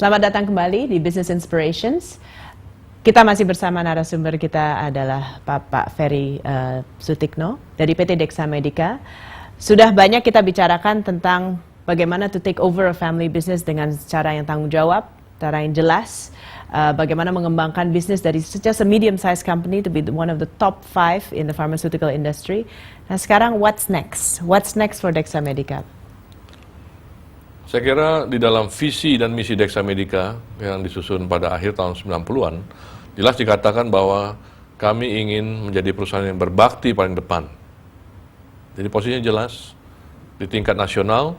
Selamat datang kembali di Business Inspirations. Kita masih bersama narasumber kita adalah Pak Ferry Sutikno dari PT Dexa Medica. Sudah banyak kita bicarakan tentang bagaimana to take over a family business dengan cara yang tanggung jawab, cara yang jelas, bagaimana mengembangkan bisnis dari just a medium-sized company to be one of the top 5 in the pharmaceutical industry. Nah sekarang what's next? What's next for Dexa Medica? Saya kira di dalam visi dan misi Dexa Medica yang disusun pada akhir tahun 90-an, jelas dikatakan bahwa kami ingin menjadi perusahaan yang berbakti paling depan. Jadi posisinya jelas di tingkat nasional,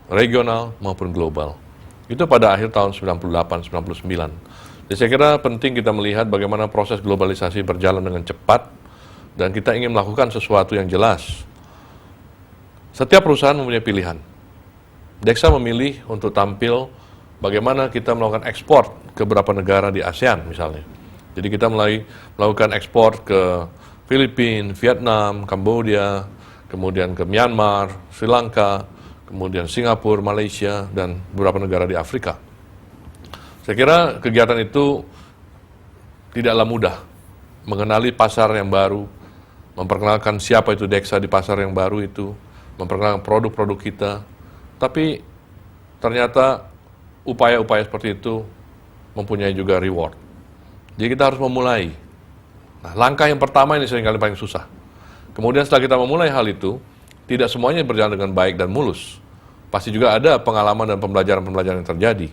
regional maupun global. Itu pada akhir tahun 98-99. Jadi saya kira penting kita melihat bagaimana proses globalisasi berjalan dengan cepat dan kita ingin melakukan sesuatu yang jelas. Setiap perusahaan mempunyai pilihan. Dexa memilih untuk tampil bagaimana kita melakukan ekspor ke beberapa negara di ASEAN misalnya. Jadi kita mulai melakukan ekspor ke Filipina, Vietnam, Kamboja, kemudian ke Myanmar, Sri Lanka, kemudian Singapura, Malaysia, dan beberapa negara di Afrika. Saya kira kegiatan itu tidaklah mudah. Mengenali pasar yang baru, memperkenalkan siapa itu Dexa di pasar yang baru itu, memperkenalkan produk-produk kita. Tapi ternyata upaya-upaya seperti itu mempunyai juga reward. Jadi kita harus memulai. Nah, langkah yang pertama ini seringkali paling susah. Kemudian setelah kita memulai hal itu, tidak semuanya berjalan dengan baik dan mulus. Pasti juga ada pengalaman dan pembelajaran-pembelajaran yang terjadi.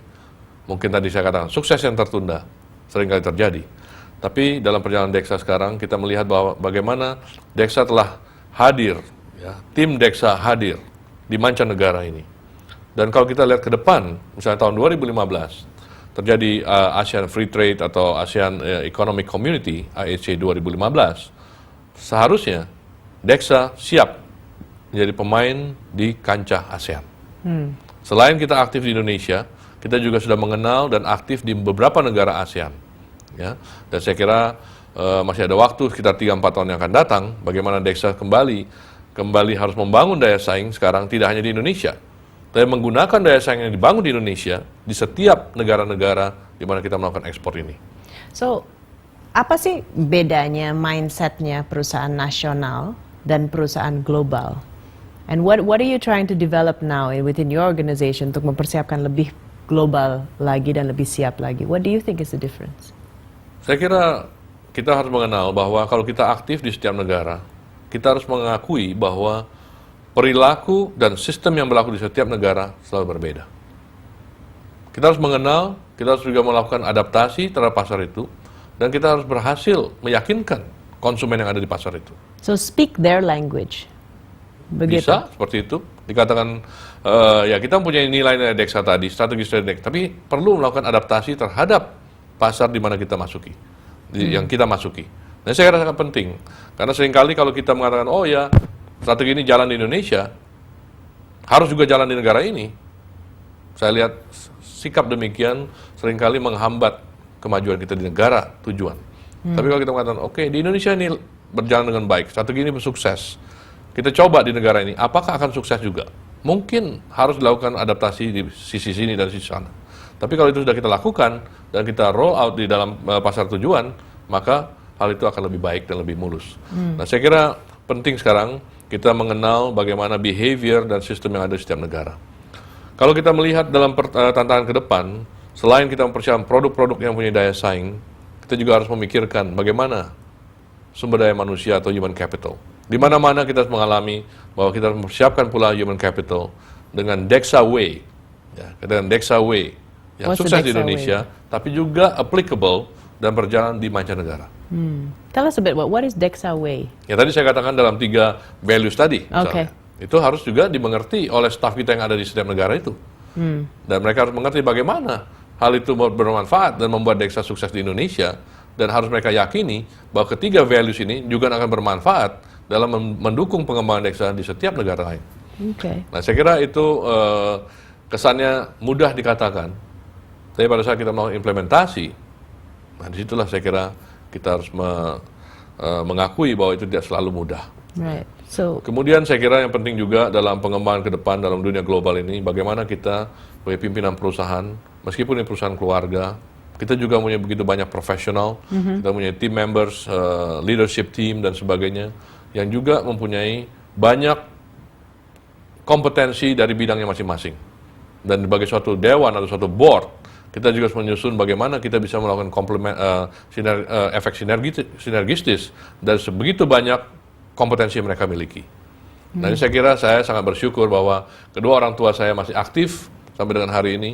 Mungkin tadi saya katakan, sukses yang tertunda seringkali terjadi. Tapi dalam perjalanan Dexa sekarang, kita melihat bahwa bagaimana Dexa telah hadir, ya, tim Dexa hadir di mancanegara ini. Dan kalau kita lihat ke depan, misalnya tahun 2015, terjadi ASEAN Free Trade atau ASEAN Economic Community, AEC 2015, seharusnya Dexa siap menjadi pemain di kancah ASEAN. Selain kita aktif di Indonesia, kita juga sudah mengenal dan aktif di beberapa negara ASEAN. Ya. Dan saya kira masih ada waktu sekitar 3-4 tahun yang akan datang, bagaimana Dexa kembali harus membangun daya saing sekarang tidak hanya di Indonesia, tapi menggunakan daya saing yang dibangun di Indonesia di setiap negara-negara di mana kita melakukan ekspor ini. So, apa sih bedanya mindsetnya perusahaan nasional dan perusahaan global? And what are you trying to develop now within your organization untuk mempersiapkan lebih global lagi dan lebih siap lagi? What do you think is the difference? Saya kira kita harus mengenal bahwa kalau kita aktif di setiap negara, kita harus mengakui bahwa perilaku dan sistem yang berlaku di setiap negara selalu berbeda. Kita harus mengenal, kita harus juga melakukan adaptasi terhadap pasar itu, dan kita harus berhasil meyakinkan konsumen yang ada di pasar itu. So speak their language. Begitu. Bisa, seperti itu. Dikatakan, ya kita mempunyai nilai-nilai Dexa tadi, strategi Dexa, tapi perlu melakukan adaptasi terhadap pasar di mana kita masuki, yang kita masuki. Dan saya kira sangat penting, karena seringkali kalau kita mengatakan, oh ya, strategi ini jalan di Indonesia, harus juga jalan di negara ini. Saya lihat sikap demikian seringkali menghambat kemajuan kita di negara tujuan. Tapi kalau kita mengatakan, oke, di Indonesia ini berjalan dengan baik, strategi ini bersukses, kita coba di negara ini, apakah akan sukses juga? Mungkin harus dilakukan adaptasi di sisi sini dan sisi sana. Tapi kalau itu sudah kita lakukan, dan kita roll out di dalam pasar tujuan, maka hal itu akan lebih baik dan lebih mulus. Nah, saya kira penting sekarang kita mengenal bagaimana behavior dan sistem yang ada di setiap negara. Kalau kita melihat dalam tantangan ke depan, selain kita mempersiapkan produk-produk yang punya daya saing, kita juga harus memikirkan bagaimana sumber daya manusia atau human capital. Di mana-mana kita harus mengalami bahwa kita harus mempersiapkan pula human capital dengan Dexa Way, ya, dengan Dexa Way yang sukses di Indonesia, tapi juga applicable dan berjalan di mancanegara. Tell us a bit, what is Dexa Way? Ya tadi saya katakan dalam 3 values tadi, misalnya. Itu harus juga dimengerti oleh staf kita yang ada di setiap negara itu. Dan mereka harus mengerti bagaimana hal itu bermanfaat dan membuat Dexa sukses di Indonesia. Dan harus mereka yakini bahwa ketiga values ini juga akan bermanfaat dalam mendukung pengembangan Dexa di setiap negara lain. Nah saya kira itu kesannya mudah dikatakan, tapi pada saat kita mau implementasi, nah disitulah saya kira kita harus mengakui bahwa itu tidak selalu mudah. Right. So, kemudian saya kira yang penting juga dalam pengembangan ke depan dalam dunia global ini, bagaimana kita sebagai pimpinan perusahaan meskipun ini perusahaan keluarga, kita juga punya begitu banyak profesional, kita punya team members, leadership team dan sebagainya, yang juga mempunyai banyak kompetensi dari bidangnya masing-masing. Dan sebagai suatu dewan atau suatu board, kita juga harus menyusun bagaimana kita bisa melakukan efek sinergistis dari sebegitu banyak kompetensi yang mereka miliki. Nah, ini saya kira saya sangat bersyukur bahwa kedua orang tua saya masih aktif sampai dengan hari ini.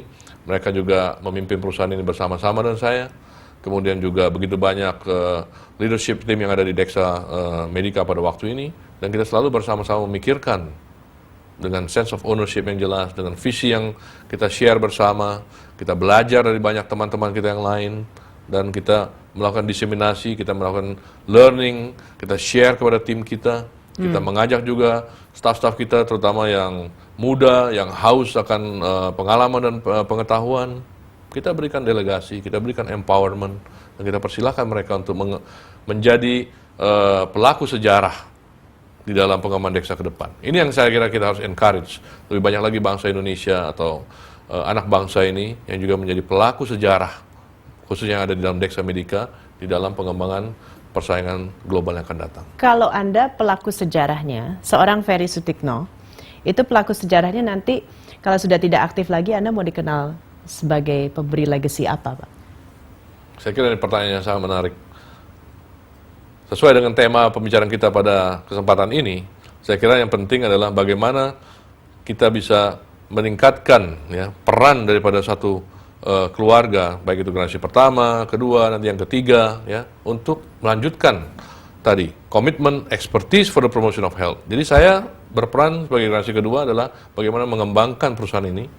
Mereka juga memimpin perusahaan ini bersama-sama dengan saya. Kemudian juga begitu banyak leadership team yang ada di Dexa Medica pada waktu ini. Dan kita selalu bersama-sama memikirkan dengan sense of ownership yang jelas, dengan visi yang kita share bersama, kita belajar dari banyak teman-teman kita yang lain, dan kita melakukan diseminasi, kita melakukan learning, kita share kepada tim kita, kita mengajak juga staff-staff kita, terutama yang muda, yang haus akan pengalaman dan pengetahuan, kita berikan delegasi, kita berikan empowerment, dan kita persilahkan mereka untuk menjadi pelaku sejarah di dalam pengembangan Dexa ke depan. Ini yang saya kira kita harus encourage. Lebih banyak lagi bangsa Indonesia atau anak bangsa ini yang juga menjadi pelaku sejarah, khususnya yang ada di dalam Dexa Medica, di dalam pengembangan persaingan global yang akan datang. Kalau Anda pelaku sejarahnya, seorang Ferry Sutikno, itu pelaku sejarahnya nanti kalau sudah tidak aktif lagi, Anda mau dikenal sebagai pemberi legacy apa, Pak? Saya kira ini pertanyaan yang sangat menarik. Sesuai dengan tema pembicaraan kita pada kesempatan ini, saya kira yang penting adalah bagaimana kita bisa meningkatkan ya, peran daripada satu keluarga, baik itu generasi pertama, kedua, nanti yang ketiga, ya, untuk melanjutkan tadi komitmen expertise for the promotion of health. Jadi saya berperan sebagai generasi kedua adalah bagaimana mengembangkan perusahaan ini,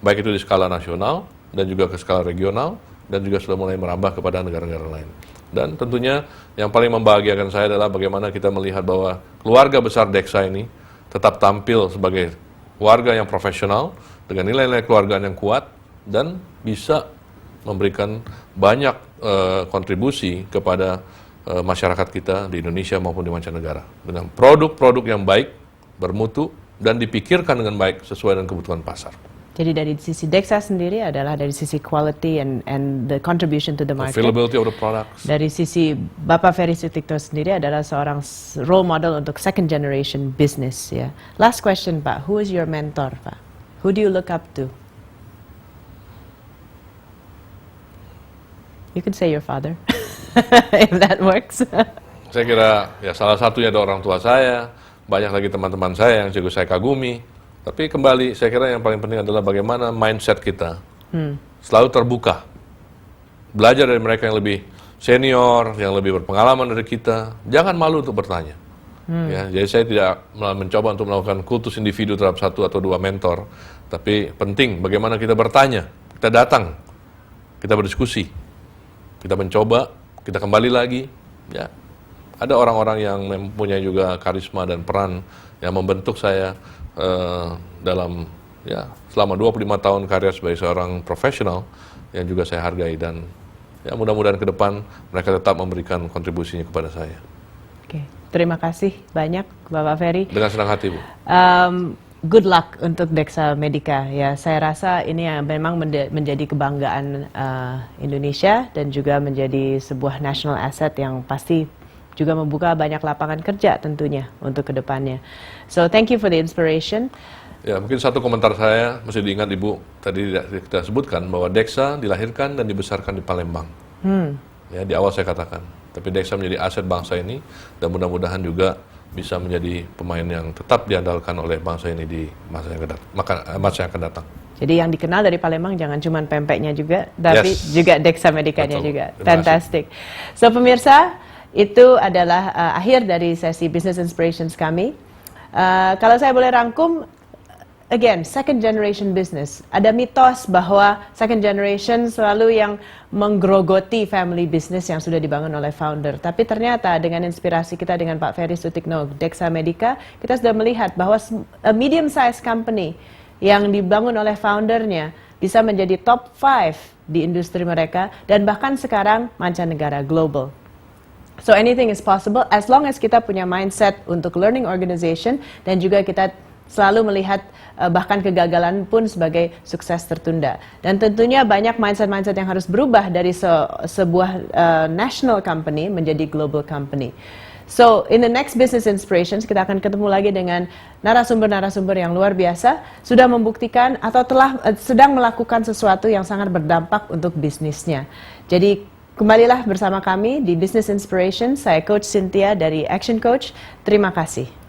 baik itu di skala nasional dan juga ke skala regional, dan juga sudah mulai merambah kepada negara-negara lain. Dan tentunya yang paling membahagiakan saya adalah bagaimana kita melihat bahwa keluarga besar Dexa ini tetap tampil sebagai keluarga yang profesional dengan nilai-nilai keluargaan yang kuat dan bisa memberikan banyak kontribusi kepada masyarakat kita di Indonesia maupun di mancanegara dengan produk-produk yang baik, bermutu, dan dipikirkan dengan baik sesuai dengan kebutuhan pasar. Jadi dari sisi Dexa sendiri adalah dari sisi quality and the contribution to the market. Availability of the products. Dari sisi Bapak Ferry Sutikno sendiri adalah seorang role model untuk second generation business, ya. Last question, Pak. Who is your mentor, Pak? Who do you look up to? You can say your father, if that works. Saya kira ya salah satunya ada orang tua saya, banyak lagi teman-teman saya yang juga saya kagumi. Tapi kembali, saya kira yang paling penting adalah bagaimana mindset kita selalu terbuka. Belajar dari mereka yang lebih senior, yang lebih berpengalaman dari kita. Jangan malu untuk bertanya. Ya, jadi saya tidak mencoba untuk melakukan kultus individu terhadap satu atau dua mentor. Tapi penting bagaimana kita bertanya, kita datang, kita berdiskusi, kita mencoba, kita kembali lagi. Ya, ada orang-orang yang mempunyai juga karisma dan peran yang membentuk saya dalam ya selama 25 tahun karya sebagai seorang profesional yang juga saya hargai, dan ya mudah-mudahan ke depan mereka tetap memberikan kontribusinya kepada saya. Oke, terima kasih banyak Bapak Ferry. Dengan senang hati, Bu. Good luck untuk Dexa Medica, ya. Saya rasa ini memang menjadi kebanggaan Indonesia dan juga menjadi sebuah national asset yang pasti juga membuka banyak lapangan kerja tentunya untuk kedepannya. So thank you for the inspiration. Ya, mungkin satu komentar saya mesti diingat Ibu, tadi kita sebutkan bahwa Dexa dilahirkan dan dibesarkan di Palembang. Ya, di awal saya katakan. Tapi Dexa menjadi aset bangsa ini dan mudah-mudahan juga bisa menjadi pemain yang tetap diandalkan oleh bangsa ini di masa yang akan datang. Jadi yang dikenal dari Palembang jangan cuma pempeknya juga, tapi juga Dexa Medicanya juga. Fantastic. So pemirsa, itu adalah akhir dari sesi Business Inspirations kami. Kalau saya boleh rangkum, again, second generation business. Ada mitos bahwa second generation selalu yang menggerogoti family business yang sudah dibangun oleh founder. Tapi ternyata dengan inspirasi kita dengan Pak Ferry Sutikno, Dexa Medica, kita sudah melihat bahwa a medium size company yang dibangun oleh foundernya bisa menjadi top 5 di industri mereka dan bahkan sekarang mancanegara, global. So anything is possible as long as kita punya mindset untuk learning organization dan juga kita selalu melihat bahkan kegagalan pun sebagai sukses tertunda. Dan tentunya banyak mindset-mindset yang harus berubah dari sebuah national company menjadi global company. So, in the next Business Inspirations, kita akan ketemu lagi dengan narasumber-narasumber yang luar biasa, sudah membuktikan atau sedang melakukan sesuatu yang sangat berdampak untuk bisnisnya. Jadi, kembalilah bersama kami di Business Inspirations. Saya Coach Cynthia dari Action Coach. Terima kasih.